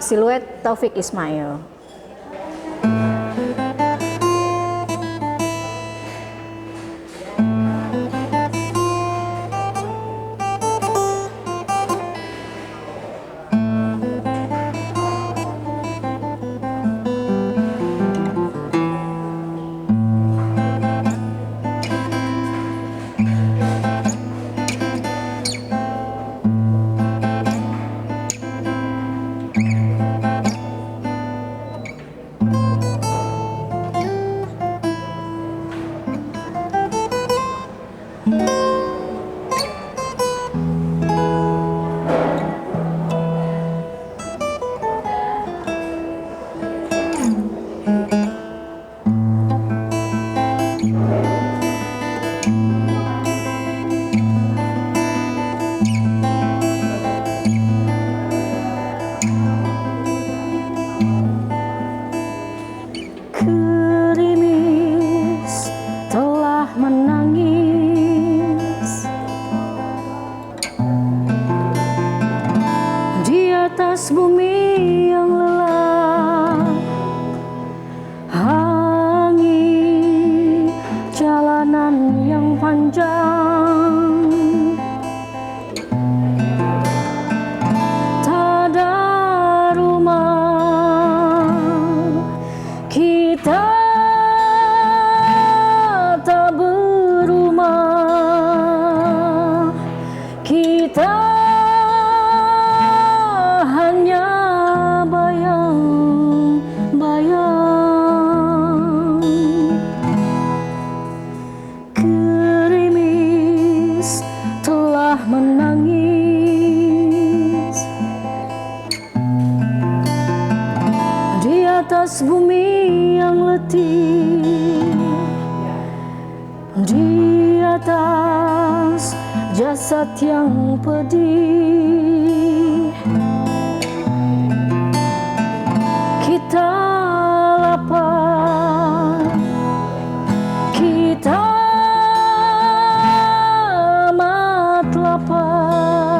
Siluet Taufik Ismail. Gerimis telah menangis di atas bumi yang lelah, hangi jalanan yang panjang, tak ada rumah, kita tak berumah, kita hanya bayang-bayang. Gerimis telah menangis di atas bumi yang letih, di atas jasad yang pedih. Kita lapar, kita amat lapar,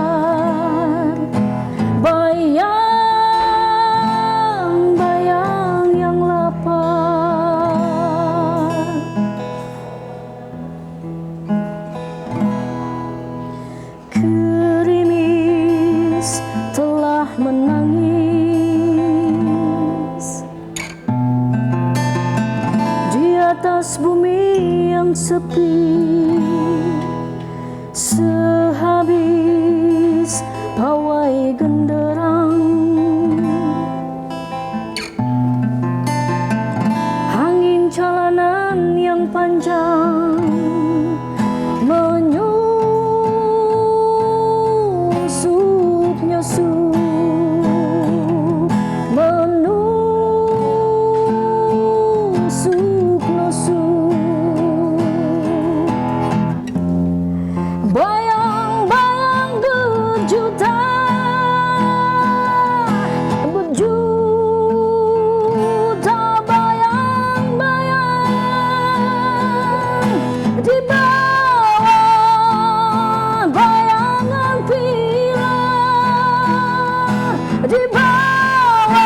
bayang-bayang yang lapar. Gerimis telah menangis di atas bumi yang sepi, sehabis pawai genderang, angin jalanan yang panjang menyusup-nyusup, menusuk-nusuk. Bayang-bayang berjuta, berjuta bayang-bayang di bawah bayangan pilar, di bawah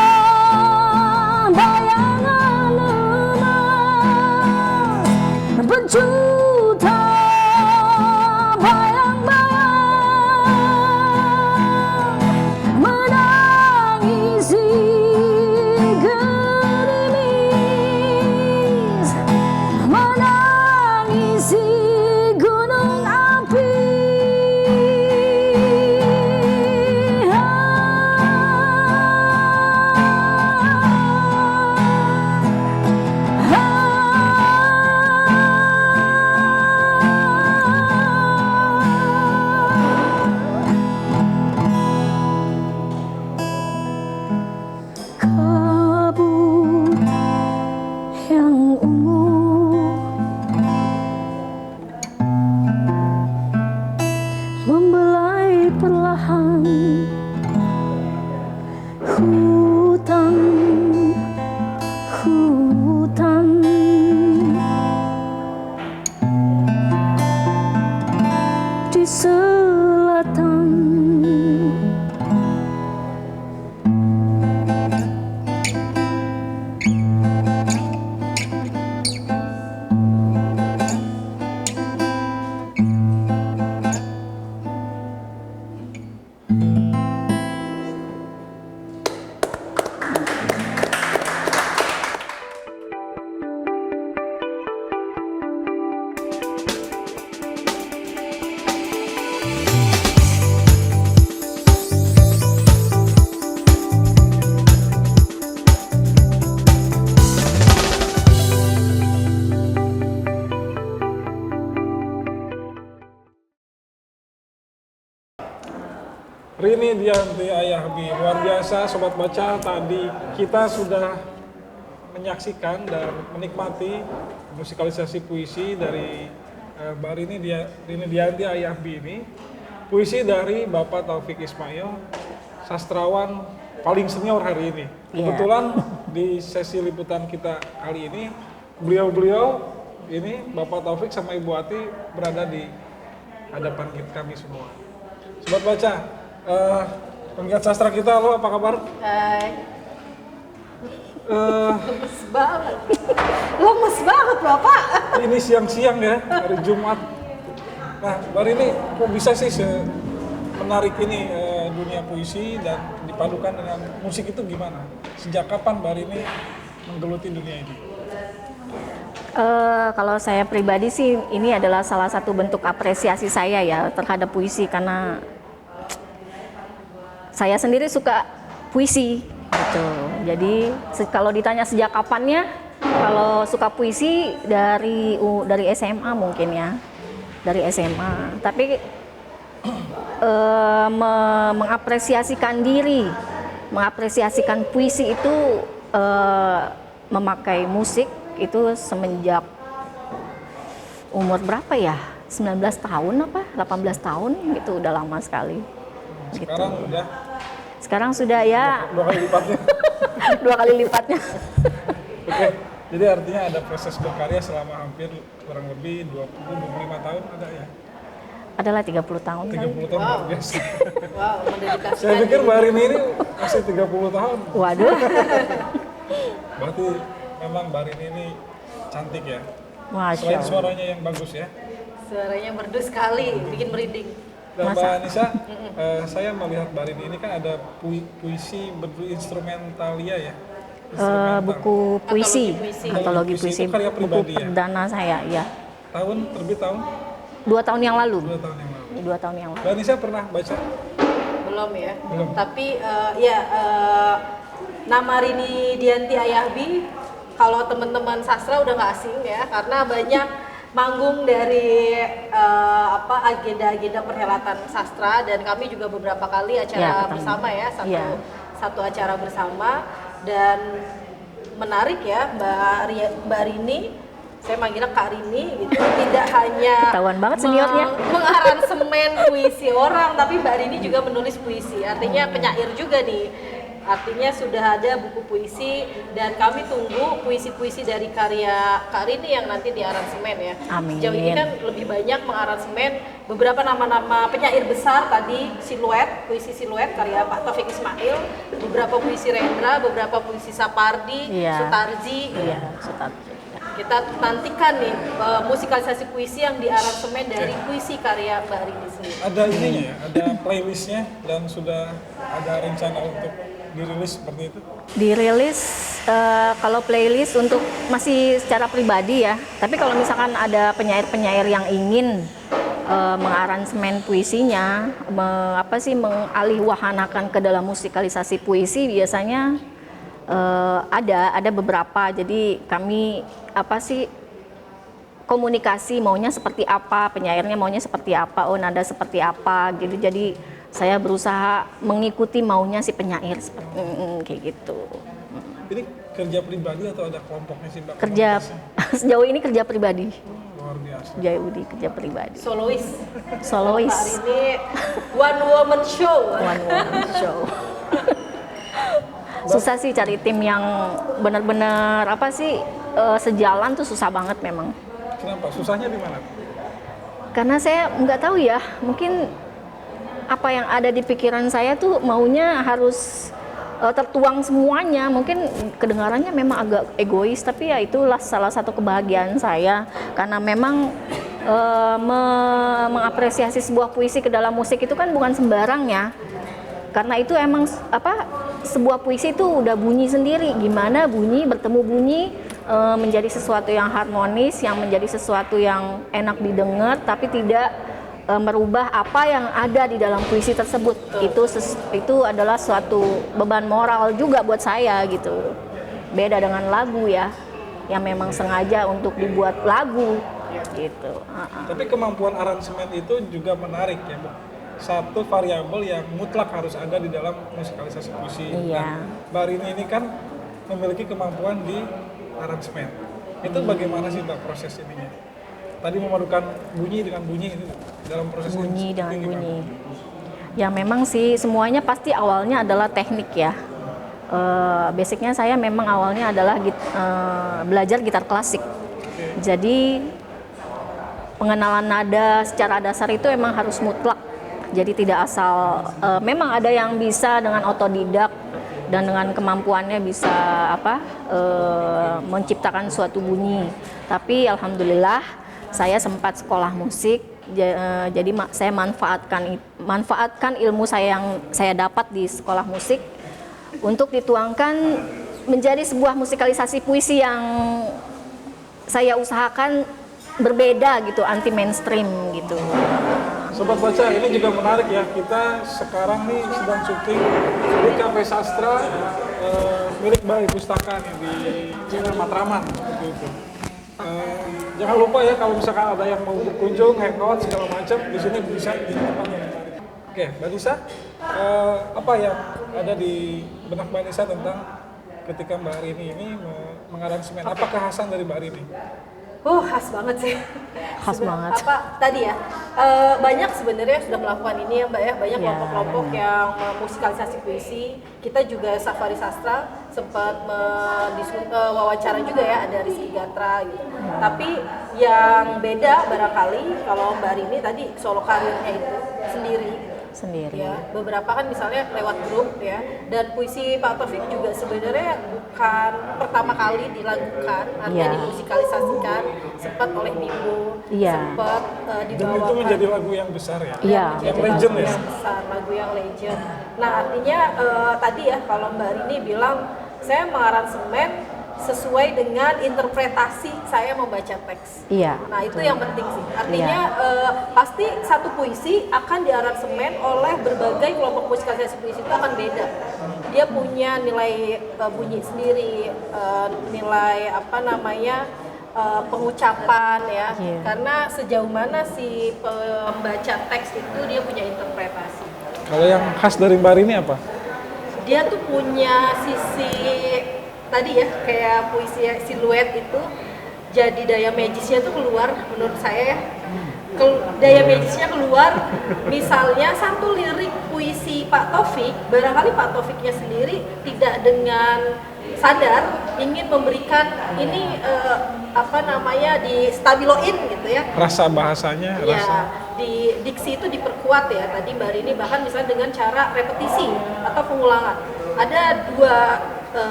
bayangan emas, berjuta bayang-bayang menangisi gerimis, menangisi gunung api. Kabut yang ungu membelai perlahan hutan, hutan di selatan. Rini Dianti Ayahbi, luar biasa Sobat Baca. Tadi kita sudah menyaksikan dan menikmati musikalisasi puisi dari Mbak Rini Dianti Ayahbi ini. Puisi dari Bapak Taufik Ismail, sastrawan paling senior hari ini. Kebetulan di sesi liputan kita kali ini, beliau ini Bapak Taufik sama Ibu Ati berada di hadapan kami semua. Sobat Baca, penggiat sastra kita, halo, apa kabar? Hai. Lemes banget. Lemes banget Bapak. Ini siang-siang ya, hari Jumat. Nah, Mbak Rini, kok bisa sih menarik ini dunia puisi dan dipadukan dengan musik itu gimana? Sejak kapan Mbak Rini menggeluti dunia ini? Kalau saya pribadi sih ini adalah salah satu bentuk apresiasi saya ya terhadap puisi, karena saya sendiri suka puisi gitu. Jadi kalau ditanya sejak kapannya, kalau suka puisi dari SMA mungkin ya, dari SMA. Tapi mengapresiasikan diri, mengapresiasikan puisi itu memakai musik itu semenjak umur berapa ya? 19 tahun apa? 18 tahun gitu, udah lama sekali. Sekarang gitu. udah? Sekarang sudah ya. Dua kali lipatnya? 2 kali lipatnya. Oke, jadi artinya ada proses berkarya selama hampir kurang lebih 20-25 tahun ada ya? Adalah 30 tahun. 30 tahun luar biasa. Wow, mendedikasikan. Saya pikir Mbak Rini ini masih 30 tahun. Waduh. Berarti memang Mbak Rini ini cantik ya? Masya Selain Allah. suaranya yang bagus ya? Suaranya merdu sekali, bikin merinding. Dan Mbak Anissa, saya melihat Mbak Rini ini kan ada puisi instrumentalia ya? Buku puisi, Antologi puisi. antologi Puisi puisi, itu karya buku pribadi ya? perdana saya, ya. Terbit tahun? 2 tahun yang lalu. 2 tahun yang lalu. 2 tahun yang lalu. Mbak Anissa pernah baca? Belum ya. Belum. Tapi nama Rini Dianti Ayahbi kalau teman-teman sastra udah nggak asing ya, karena banyak manggung dari agenda-agenda perhelatan sastra, dan kami juga beberapa kali acara bersama ya, satu acara bersama. Dan menarik ya Mbak Rini, saya manggilnya Kak Rini gitu, tidak hanya Ketahuan banget seniornya. mengaransemen puisi orang, tapi Mbak Rini juga menulis puisi, artinya penyair juga nih. Artinya sudah ada buku puisi, dan kami tunggu puisi-puisi dari karya Kak Rini yang nanti diaransemen ya. Amin. Sejauh ini kan lebih banyak mengaransemen beberapa nama-nama penyair besar tadi, puisi siluet karya Pak Taufik Ismail, beberapa puisi Rendra, beberapa puisi Sapardi, Sutarji. Iya, Sutarji. Kita nantikan nih musikalisasi puisi yang diaransemen dari puisi karya Mbak Rini sendiri. Ada ininya ya, ada playlistnya dan sudah ada rencana untuk dirilis seperti itu? Dirilis kalau playlist untuk masih secara pribadi ya. Tapi kalau misalkan ada penyair-penyair yang ingin mengaransemen puisinya, mengalihwahanakan ke dalam musikalisasi puisi, biasanya ada beberapa. Jadi kami komunikasi maunya seperti apa, penyairnya maunya seperti apa, nada seperti apa gitu. Jadi saya berusaha mengikuti maunya si penyair seperti kayak gitu. Ini kerja pribadi atau ada kelompoknya sih Mbak? Kerja sejauh ini kerja pribadi. Luar biasa. Sejauh ini kerja pribadi. Solois. Solois. Hari ini one woman show. One woman show. Susah sih cari tim yang benar-benar sejalan tuh, susah banget memang. Kenapa? Susahnya di mana? Karena saya nggak tahu ya, mungkin apa yang ada di pikiran saya tuh maunya harus tertuang semuanya. Mungkin kedengarannya memang agak egois, tapi ya itulah salah satu kebahagiaan saya, karena memang mengapresiasi sebuah puisi ke dalam musik itu kan bukan sembarang ya. Karena itu emang sebuah puisi itu udah bunyi sendiri, gimana bertemu bunyi menjadi sesuatu yang harmonis, yang menjadi sesuatu yang enak didengar, tapi tidak merubah apa yang ada di dalam puisi tersebut. Itu adalah suatu beban moral juga buat saya gitu. Beda dengan lagu ya, yang memang sengaja untuk dibuat lagu gitu. Tapi kemampuan aransemen itu juga menarik ya, Bu. satu variabel yang mutlak harus ada di dalam musikalisasi puisi. Iya. Nah, Mbak Rini ini kan memiliki kemampuan di aransemen. Itu bagaimana sih Mbak proses ininya? Tadi memadukan bunyi dengan bunyi itu dalam proses Bunyi dengan ini gimana? bunyi. Ya memang sih semuanya pasti awalnya adalah teknik ya. Basicnya saya memang awalnya adalah belajar gitar klasik. Jadi pengenalan nada secara dasar itu emang harus mutlak. Jadi tidak asal. Memang ada yang bisa dengan otodidak dan dengan kemampuannya bisa menciptakan suatu bunyi. Tapi alhamdulillah saya sempat sekolah musik. Jadi saya manfaatkan ilmu saya yang saya dapat di sekolah musik untuk dituangkan menjadi sebuah musikalisasi puisi yang saya usahakan berbeda gitu, anti mainstream gitu. Sobat Baca, ini juga menarik ya. Kita sekarang nih sedang syuting di Cafe Sastra milik Balai Pustaka nih di Jalan Matraman seperti itu. Jangan lupa ya kalau misalkan ada yang mau berkunjung, hangout segala macam, di sini bisa di tempat yang menarik. Oke, Mbak Nisa, apa yang ada di benak Mbak Nisa tentang ketika Mbak Rini ini mengaransemen? Apa kekhasan dari Mbak Rini? Khas banget sih. Khas banget. Tadi ya, banyak sebenarnya sudah melakukan ini ya Mbak ya, banyak kelompok-kelompok yang musikalisasi puisi. Kita juga Safari Sastra sempat wawancara juga ya, ada Rizky Gatra gitu. Tapi yang beda barangkali kalau Mbak Rini tadi solo karirnya itu sendiri. Ya, beberapa kan misalnya lewat grup ya, dan puisi Pak Taufik juga sebenarnya bukan pertama kali dilakukan, artinya dimusikalisasikan, sempat oleh Bimbo, sempat dibawakan. Dan itu menjadi lagu yang besar ya? Iya. Yang legend ya? Yang besar, lagu yang legend. Nah artinya tadi ya kalau Mbak Rini bilang saya mengaransemen sesuai dengan interpretasi saya membaca teks. Iya. Nah itu yang penting sih. Artinya pasti satu puisi akan diaransemen oleh berbagai kelompok musikalisasi puisi itu akan beda. Dia punya nilai bunyi sendiri, nilai pengucapan ya. Karena sejauh mana si pembaca teks itu dia punya interpretasi. Kalau yang khas dari Mbak Rini apa? Dia tuh punya sisi tadi ya, kayak puisi siluet itu jadi daya magisnya tuh keluar menurut saya ya. Daya magisnya keluar, misalnya satu lirik puisi Pak Taufik, barangkali Pak Taufiknya sendiri tidak dengan sadar ingin memberikan ini di stabiloin gitu ya. Rasa bahasanya, Ya, di diksi itu diperkuat ya. Tadi Mbak Rini bahkan misalnya dengan cara repetisi atau pengulangan. Ada dua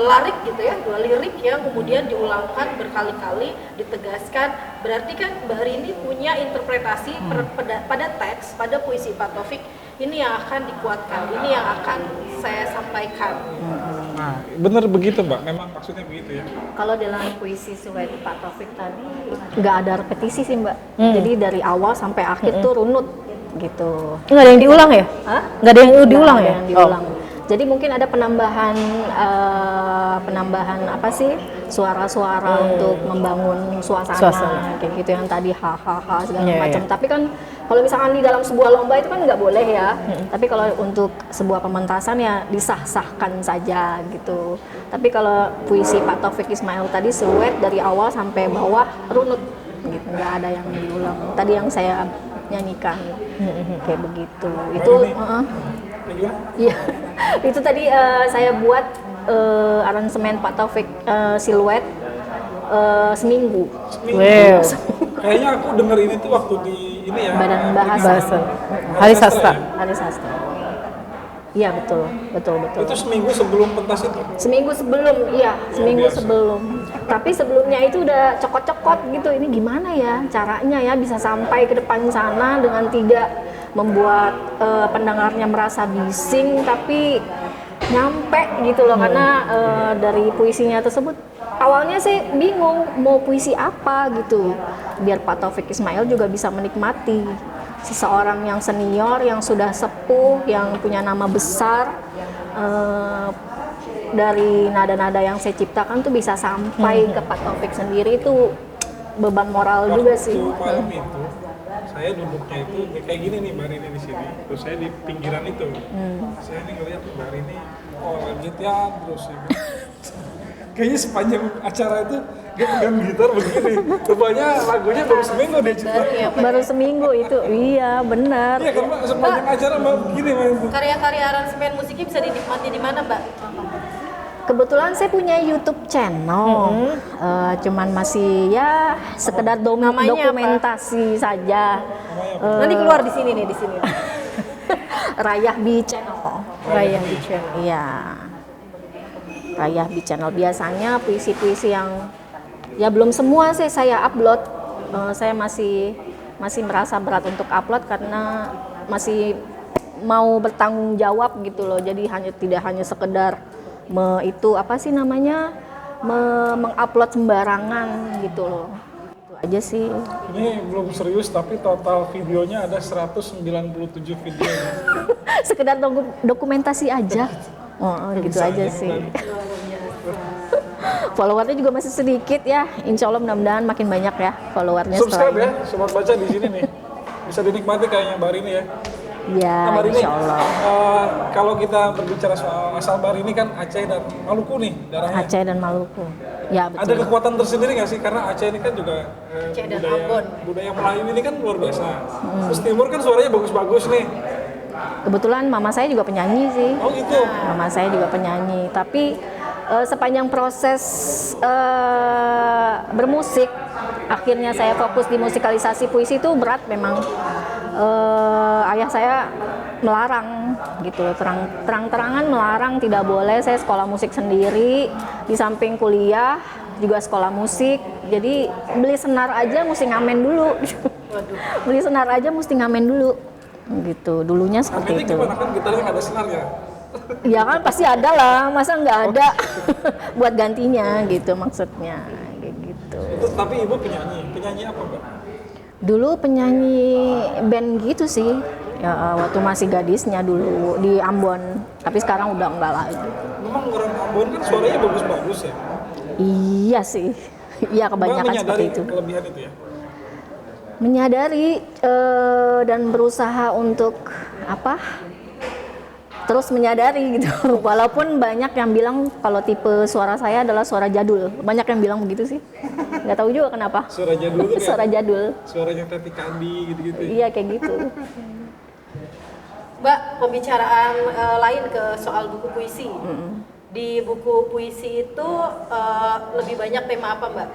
larik gitu ya, dua lirik yang kemudian diulangkan berkali-kali, ditegaskan. Berarti kan Mbak Rini punya interpretasi pada teks, pada puisi Pak Taufik. Ini yang akan dikuatkan, ini yang akan saya sampaikan. Nah, bener begitu Mbak, memang maksudnya begitu ya. Kalau dalam puisi siluet Pak Taufik tadi nggak ada repetisi sih Mbak. Jadi dari awal sampai akhir tuh runut gitu. Nggak ada yang diulang ya? Hah? Nggak ada yang diulang Nggak ya? ada yang diulang. Jadi mungkin ada penambahan suara-suara untuk membangun suasana kayak gitu yang tadi hahaha segala macam. Tapi kan kalau misalkan di dalam sebuah lomba itu kan nggak boleh ya. Tapi kalau untuk sebuah pementasan ya disah-sahkan saja gitu. Tapi kalau puisi Pak Taufik Ismail tadi siluet dari awal sampai bawah runut gitu, nggak ada yang diulang. Tadi yang saya nyanyikan kayak begitu. Itu iya. Itu tadi saya buat aransemen Pak Taufik siluet seminggu. Wow. Kayaknya aku denger ini tuh waktu di ini ya. Badan Bahasa. Hari Sastra. Hari Sastra. Iya betul. Itu seminggu sebelum pentas itu? Seminggu sebelum, iya seminggu sebelum. Tapi sebelumnya itu udah cokot-cokot gitu. Ini gimana ya caranya ya bisa sampai ke depan sana dengan tidak membuat pendengarnya merasa bising tapi nyampe gitu loh. Karena dari puisinya tersebut awalnya sih bingung mau puisi apa gitu biar Pak Taufik Ismail juga bisa menikmati. Seseorang yang senior, yang sudah sepuh, yang punya nama besar, dari nada-nada yang saya ciptakan tuh bisa sampai ke Pak Taufik sendiri, itu beban moral juga sih. Malam itu saya duduknya itu kayak gini nih Mbak Rini di sini, terus saya di pinggiran itu. Saya nih ngeliat Mbak Rini, lanjut ya terus ya. Kayaknya sepanjang acara itu dia pegang gitar begini. Rupanya lagunya baru seminggu deh cuma. Baru seminggu itu, iya benar. Iya karena sepanjang acara Mbak begini main. Karya-karya aransemen musiknya bisa dinikmati di mana, Mbak? Kebetulan saya punya YouTube channel, cuman masih ya sekedar Namanya apa? dokumentasi saja. Nanti keluar di sini nih, di sini. Rayahbi Channel. Rayahbi Channel. Iya. Rayahbi Channel biasanya puisi-puisi yang ya belum semua sih saya upload. Saya masih merasa berat untuk upload karena masih mau bertanggung jawab gitu loh. Jadi tidak hanya sekedar mengupload sembarangan gitu loh. Itu aja sih. Ini belum serius tapi total videonya ada 197 video. Sekedar dokumentasi aja. Gitu Bisa aja aja, sih. Mbak. Followernya juga masih sedikit ya. Insya Allah mudah-mudahan makin banyak ya followernya setelah Subscribe ya, ini. sobat baca di sini nih. Bisa dinikmati kayaknya Mbak Rini ya. Ya, Mbak Rini, insya Allah. kalau kita berbicara soal asal Mbak Rini kan Aceh dan Maluku nih darahnya. Aceh dan Maluku. Ya betul. Ada kekuatan tersendiri nggak sih? Karena Aceh ini kan juga Aceh dan Ambon. budaya Melayu ini kan luar biasa. Terus Timur kan suaranya bagus-bagus nih. Kebetulan mama saya juga penyanyi sih. Oh gitu. Mama saya juga penyanyi. Tapi sepanjang proses bermusik, akhirnya saya fokus di musikalisasi puisi itu berat memang. Ayah saya melarang gitu, terang-terangan melarang, tidak boleh. Saya sekolah musik sendiri, di samping kuliah juga sekolah musik. Jadi beli senar aja mesti ngamen dulu. Beli senar aja mesti ngamen dulu. Gitu, dulunya seperti Ini itu. gimana kan gitarnya nggak ada senarnya? Ya kan pasti ada lah, masa nggak ada buat gantinya gitu maksudnya, kayak gitu. Itu tapi ibu penyanyi apa Mbak? Dulu penyanyi band gitu sih, ya waktu masih gadisnya dulu di Ambon, tapi sekarang udah enggak lagi. Memang orang Ambon kan suaranya bagus-bagus ya. Iya sih, iya Mbak kebanyakan seperti menyadari itu. kelebihan itu ya? Menyadari dan berusaha untuk terus menyadari gitu. Walaupun banyak yang bilang kalau tipe suara saya adalah suara jadul. Banyak yang bilang begitu sih. Nggak tahu juga kenapa. Suara jadul itu Suara jadul. suaranya Teti Kandi gitu-gitu. Iya kayak gitu. Mbak, pembicaraan lain ke soal buku puisi. Di buku puisi itu lebih banyak tema apa, Mbak?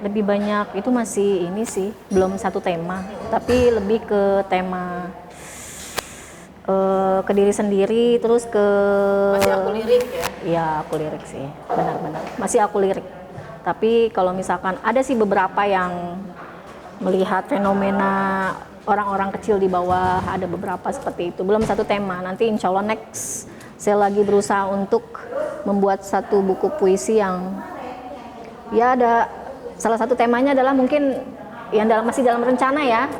Lebih banyak itu masih ini sih, belum satu tema, tapi lebih ke tema ke diri sendiri, terus ke Masih aku lirik ya? Iya, aku lirik sih, benar-benar. Masih aku lirik. Tapi kalau misalkan ada sih beberapa yang melihat fenomena orang-orang kecil di bawah, ada beberapa seperti itu. Belum satu tema. Nanti insya Allah next saya lagi berusaha untuk membuat satu buku puisi yang ya ada salah satu temanya adalah mungkin yang masih dalam rencana ya.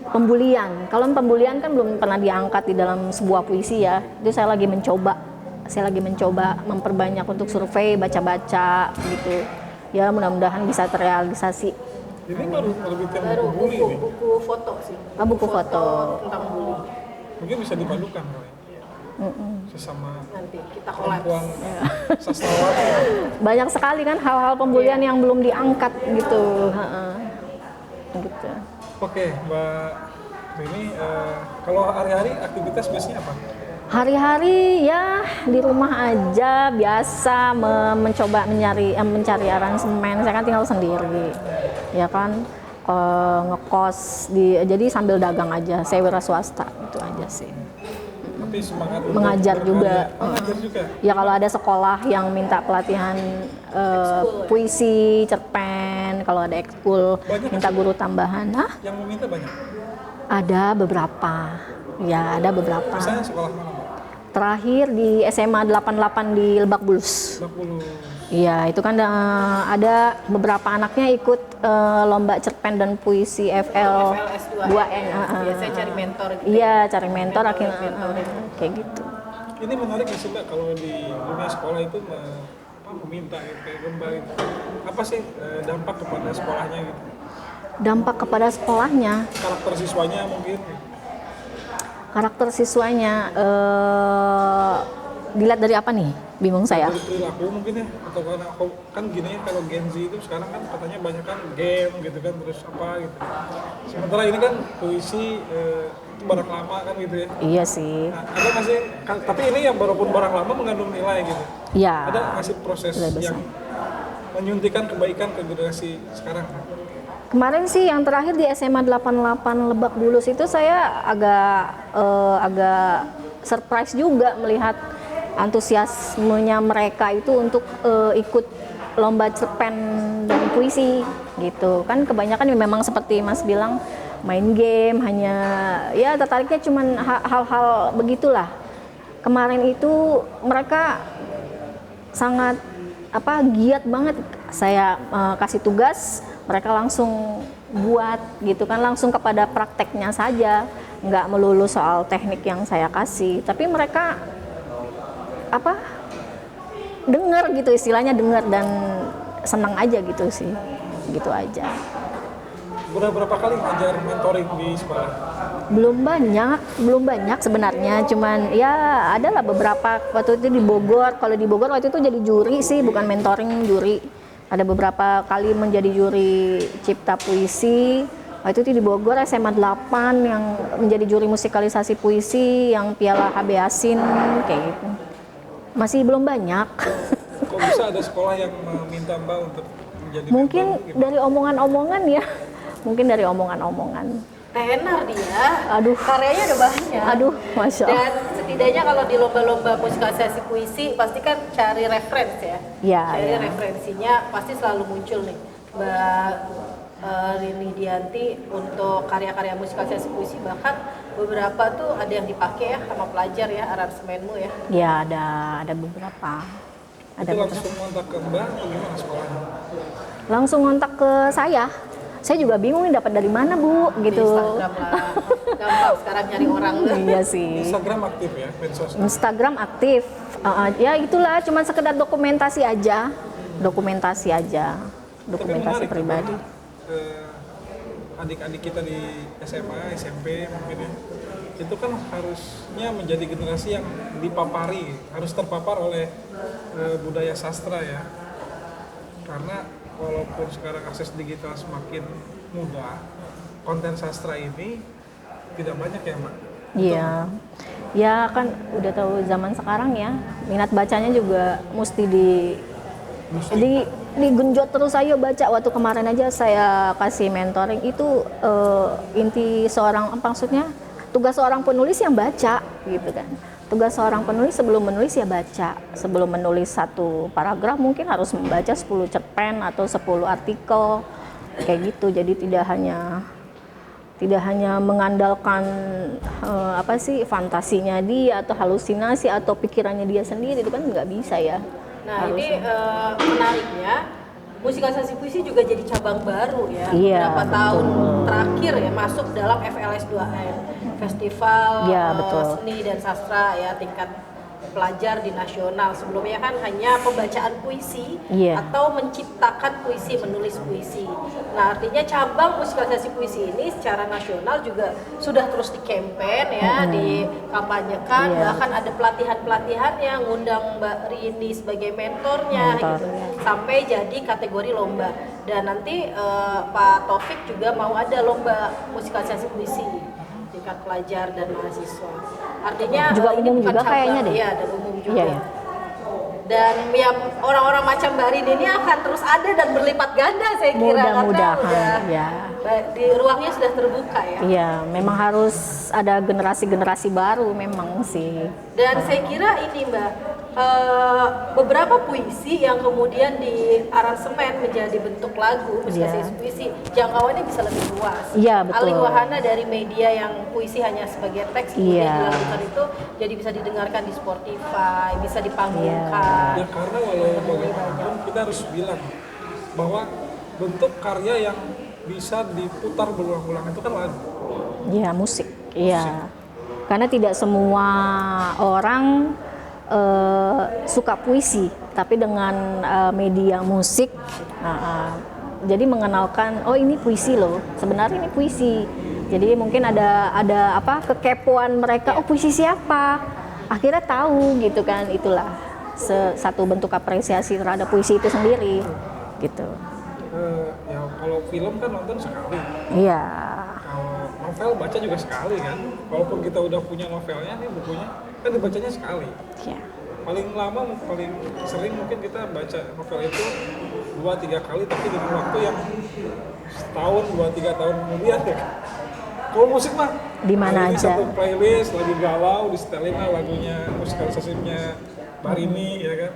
Pembulian. Kalau pembulian kan belum pernah diangkat di dalam sebuah puisi ya. Itu saya lagi mencoba memperbanyak untuk survei, baca-baca gitu. Ya mudah-mudahan bisa terrealisasi. Ini baru terbitin Baru buku bully nih. buku foto sih. Buku foto. Tentang bully. Mungkin bisa dipadukan kali. Sesama Nanti kita kolaps. perempuan sastrawan. Banyak sekali kan hal-hal pembulian yang belum diangkat gitu. Gitu. Oke, Mbak Rini, kalau hari-hari aktivitas biasanya apa? Hari-hari ya di rumah aja biasa mencoba mencari aransemen. Saya kan tinggal sendiri, ya kan ngekos jadi sambil dagang aja. Saya wira swasta itu aja sih. Tapi semangat untuk Mengajar juga. berkarya. Mengajar juga. Ya kalau ada sekolah yang minta pelatihan puisi, cerpen, kalau ada ekskul Banyak minta guru tambahan. Yang meminta banyak. Ada beberapa. Ya ada beberapa. Misalnya sekolah mana, Mbak? Terakhir di SMA 88 di Lebak Bulus. 20. Iya, itu kan ada beberapa anaknya ikut lomba cerpen dan puisi FL FLS 2N. Biasanya cari mentor gitu. Iya, cari mentor akhirnya kayak gitu. Ini menarik ya sih Mbak, kalau di dunia sekolah itu meminta gitu, kayak lomba itu. Apa sih dampak kepada sekolahnya gitu? Dampak kepada sekolahnya, Karakter siswanya mungkin. karakter siswanya, dilihat dari apa nih? Bingung saya. Dari perilaku mungkin ya, atau karena kan gini ya, kalau Gen Z itu sekarang kan katanya banyak kan game gitu kan, terus apa gitu. Sementara ini kan puisi itu barang lama kan gitu ya. Iya sih. Nah, ada nggak sih, tapi ini yang walaupun barang lama mengandung nilai gitu. Iya. Ada nggak sih proses Nilai besar. yang menyuntikkan kebaikan ke generasi sekarang? Kemarin sih yang terakhir di SMA 88 Lebak Bulus itu saya agak surprise juga melihat antusiasmenya mereka itu untuk ikut lomba cerpen dan puisi gitu. Kan kebanyakan memang seperti Mas bilang main game, hanya ya tertariknya cuman hal-hal begitulah. Kemarin itu mereka sangat giat banget. Saya kasih tugas, mereka langsung buat gitu kan, langsung kepada prakteknya saja, nggak melulu soal teknik yang saya kasih, tapi mereka dengar gitu, istilahnya dengar dan senang aja gitu sih, gitu aja. Berapa kali ngajar mentoring di sekolah? Belum banyak sebenarnya, cuman ya adalah beberapa. Waktu itu di Bogor, kalau di Bogor waktu itu jadi juri sih, bukan mentoring, juri. Ada beberapa kali menjadi juri cipta puisi. Waktu itu di Bogor SMA 8 yang menjadi juri musikalisasi puisi, yang Piala HB Yasin kayak gitu. Masih belum banyak. Kok bisa ada sekolah yang meminta Mbak untuk menjadi Mungkin mentor? dari omongan-omongan ya. Mungkin dari omongan-omongan. Tenar dia. Aduh. Karyanya ada banyak. Aduh, Masya Allah. Dan setidaknya kalau di lomba-lomba musikalisasi puisi pasti kan cari referensi ya. Iya, Cari iya. referensinya pasti selalu muncul nih. Mbak Rini Dianti untuk karya-karya musikalisasi puisi, bahkan beberapa tuh ada yang dipakai ya sama pelajar ya, aransemenmu ya. Ya ada beberapa. Ada Itu beberapa. langsung kontak ke Mbak atau gimana sekolahnya? Langsung ngontak ke saya. Saya juga bingung nih dapat dari mana Bu Di gitu. Instagram lah. Gampang sekarang nyari orang. Iya sih. Instagram aktif ya, medsos. Instagram aktif. Ya itulah, cuman sekedar dokumentasi aja. Dokumentasi menarik, pribadi. Adik-adik kita di SMA, SMP mungkin ya, itu kan harusnya menjadi generasi yang dipapari, harus terpapar oleh budaya sastra ya. Karena walaupun sekarang akses digital semakin mudah, konten sastra ini tidak banyak ya Mbak? Iya. Ya kan udah tahu zaman sekarang ya, minat bacanya juga mesti digenjot terus. Ayo baca. Waktu kemarin aja saya kasih mentoring itu inti seorang, maksudnya tugas seorang penulis yang baca gitu kan. Tugas seorang penulis sebelum menulis ya baca. Sebelum menulis satu paragraf mungkin harus membaca 10 cerpen atau 10 artikel kayak gitu. Jadi tidak hanya mengandalkan fantasinya dia atau halusinasi atau pikirannya dia sendiri, itu kan nggak bisa ya. Nah Harusnya. ini menariknya, musikalisasi puisi juga jadi cabang baru ya. Iya, Beberapa tahun betul. terakhir ya masuk dalam FLS2N, Festival Iya, betul. Seni dan Sastra ya, tingkat pelajar di nasional. Sebelumnya kan hanya pembacaan puisi Iya. atau menciptakan puisi, menulis puisi. Nah artinya cabang musikalisasi puisi ini secara nasional juga sudah terus dikampen ya, dikampanyekan. Iya. Bahkan ada pelatihan-pelatihan yang ngundang Mbak Rini sebagai mentornya Mentor, gitu, ya. sampai jadi kategori lomba. Dan nanti Pak Taufik juga mau ada lomba musikalisasi puisi tingkat pelajar dan mahasiswa. Artinya Juga ini umum bukan juga cabang, kayaknya deh. Iya, dan umum juga. Iya, iya. Dan yang orang-orang macam Mbak Rini ini akan terus ada dan berlipat ganda saya kira, karena Mudah-mudahan, udah ya. di ruangnya sudah terbuka ya. Iya, memang harus ada generasi-generasi baru memang sih. Dan saya kira ini Mbak, beberapa puisi yang kemudian di aransemen menjadi bentuk lagu, musikalisasi puisi, jangkauannya bisa lebih luas. Iya, betul. Alih wahana dari media yang puisi hanya sebagai teks, kemudian Iya. dilakukan itu jadi bisa didengarkan di Spotify, bisa dipanggungkan. Ya karena walau bagaimanapun kita harus bilang bahwa bentuk karya yang bisa diputar berulang-ulang itu kan lagu. Iya, musik. Iya. Karena tidak semua orang suka puisi, tapi dengan media musik jadi mengenalkan, oh ini puisi loh, sebenarnya ini puisi. Jadi mungkin ada apa kekepoan mereka, oh puisi siapa? Akhirnya tahu gitu kan, itulah satu bentuk apresiasi terhadap puisi itu sendiri, gitu. Ya kalau film kan nonton sekali. Iya. Kalau novel baca juga sekali kan. Walaupun kita udah punya novelnya nih bukunya, kan dibacanya sekali. Iya. Paling lama, paling sering mungkin kita baca novel itu 2-3 kali, tapi dengan waktu yang setahun, 2-3 tahun kemudian ya. Kalau musik mah Di mana ini aja. satu playlist lagi galau, disetelin lah lagunya, musikalisasinya Barini ya kan.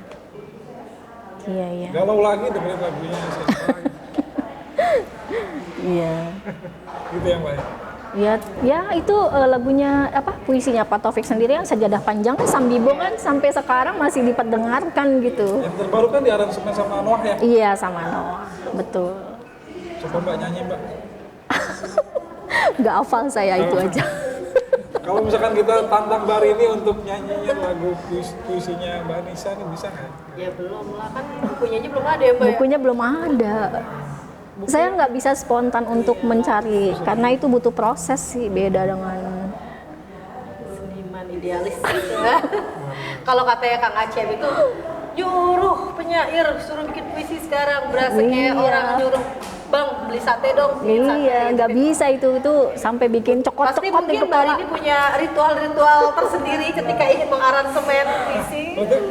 Iya, iya. Galau lagi dengerin lagunya siapa lagi. Iya. Gitu ya Mbak. Ya itu lagunya apa puisinya Pak Taufik sendiri yang Sajadah Panjang Sambibo kan sampai sekarang masih diperdengarkan gitu. Yang terbaru kan di aransemen sama Noah ya. Iya sama Noah, betul. Coba Mbak nyanyi Mbak. Nggak hafal saya itu aja. Kalau misalkan kita tantang Barini untuk nyanyiin lagu puisinya Mbak Nisa nih bisa nggak? Ya belum lah, kan bukunya aja belum ada ya Mbak ya? Bukunya belum ada. Saya nggak bisa spontan untuk mencari karena itu butuh proses sih, beda dengan Seniman idealis gitu ya. Kalau katanya Kang Acep itu nyuruh penyair suruh bikin puisi sekarang, berasa kayak Iya. orang nyuruh bang beli sate dong, bikin sate. iya nggak bisa itu sampai bikin Pasti cokot-cokot di mungkin Mbak kepala. ini punya ritual-ritual tersendiri ketika ingin mengaransemen puisi.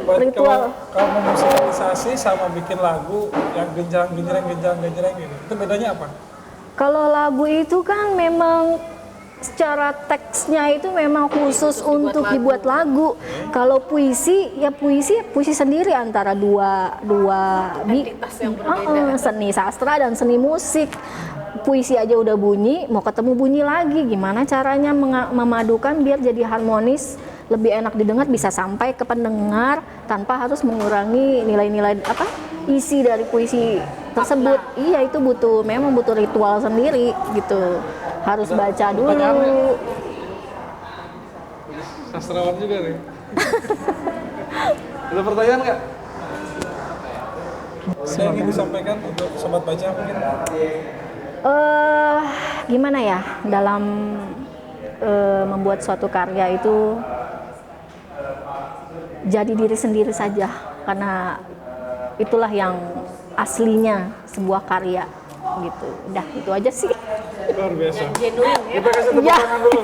Berarti Ritual. kalau memusikalisasi sama bikin lagu yang genjreng gitu, itu bedanya apa? Kalau lagu itu kan memang secara teksnya itu memang khusus untuk dibuat lagu. Kalau puisi ya puisi sendiri antara dua Entitas yang berbeda. seni sastra dan seni musik. Puisi aja udah bunyi, mau ketemu bunyi lagi. Gimana caranya memadukan biar jadi harmonis, lebih enak didengar, bisa sampai ke pendengar tanpa harus mengurangi nilai-nilai apa isi dari puisi tersebut. Iya itu memang butuh ritual sendiri gitu. Harus baca dulu. Sastrawan juga nih. Ada pertanyaan nggak? Ada yang ingin disampaikan untuk sobat baca mungkin? Gimana ya dalam membuat suatu karya itu jadi diri sendiri saja karena itulah yang aslinya sebuah karya gitu. Udah itu aja sih. Luar biasa. Genuine ya. Kita kasih tepuk Ya. tangan dulu.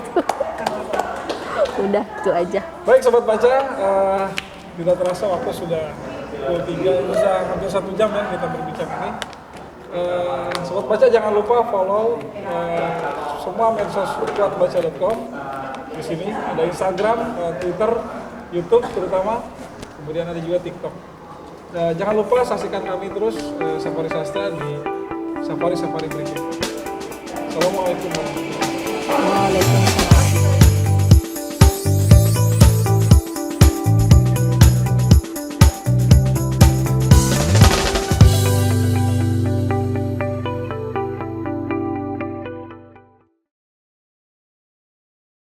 Udah itu aja. Baik sobat baca, tidak terasa waktu sudah 23, bisa hampir 1 jam ya kita berbicara ini. Sobat baca jangan lupa follow semua medsos kuatbaca.com. Di sini ada Instagram, Twitter, YouTube terutama, kemudian ada juga TikTok. Jangan lupa saksikan kami terus Safari Sastra di Safari berikutnya. Assalamualaikum warahmatullahi wabarakatuh. Waalaikumsalam.